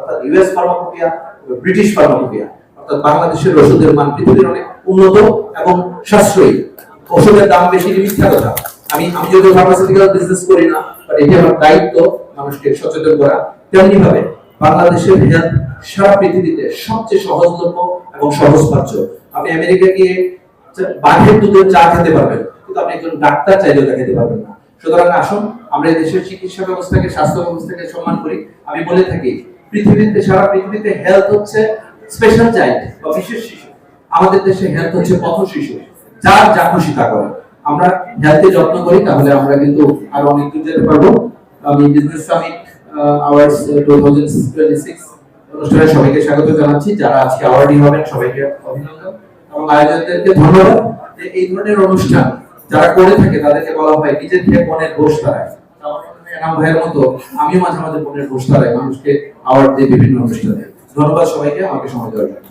অর্থাৎ US pharmacopoeia, British pharmacopoeia, অর্থাৎ বাংলাদেশের ওষুধের মান পৃথিবীর অনেক উন্নত এবং সাশ্রয়ী। ওষুধের দাম বেশি মিথ্যা কথা। আমি যদি ফার্মাসিউটিক্যাল বিজনেস করি না, বাট এটি আমার দায়িত্ব মানুষকে সচেতন করা। তেমনি ভাবে বাংলাদেশের হেলথ সারা পৃথিবীতে সবচেয়ে সহজলভ্য এবং সহজপাচ্য। আপনি আমেরিকা গিয়ে বাঘের দুধের চা খেতে পারবেন, কিন্তু আপনি একজন ডাক্তার চাইলেও তা খেতে পারবেন না। সুতরাং আসুন আমরা দেশের চিকিৎসা ব্যবস্থাকে, স্বাস্থ্য ব্যবস্থাকে সম্মান করি। আমি বলে থাকি পৃথিবীতে, সারা পৃথিবীতে হেলথ হচ্ছে স্পেশাল চাইল্ড বা বিশেষ শিশু। আমাদের দেশে হেলথ হচ্ছে পথ শিশু, যার যা খুশি তা করে। আমরা হেলথে যত্ন করি, তাহলে আমরা কিন্তু আরো অনেক দূর যেতে পারবো। আমি বিজনেস সামিট আওয়ার্ডস 2026 অনুষ্ঠানে সবাইকে স্বাগত জানাচ্ছি। যারা আজকে অ্যাওয়ার্ডি হবেন সবাইকে অভিনন্দন এবং আয়োজকদেরকে ধন্যবাদ। যে এই ধরনের অনুষ্ঠান যারা করে থাকে তাদেরকে বলা হয় নিজের খেয়ে মনের ঘোষ তারায়। এনাম ভাইয়ের মতো আমিও মাঝে মাঝে মনের ঘোষ তারাই মানুষকে অ্যাওয়ার্ড দিয়ে বিভিন্ন অনুষ্ঠানে। ধন্যবাদ সবাইকে আমাকে সময় দেওয়ার জন্য।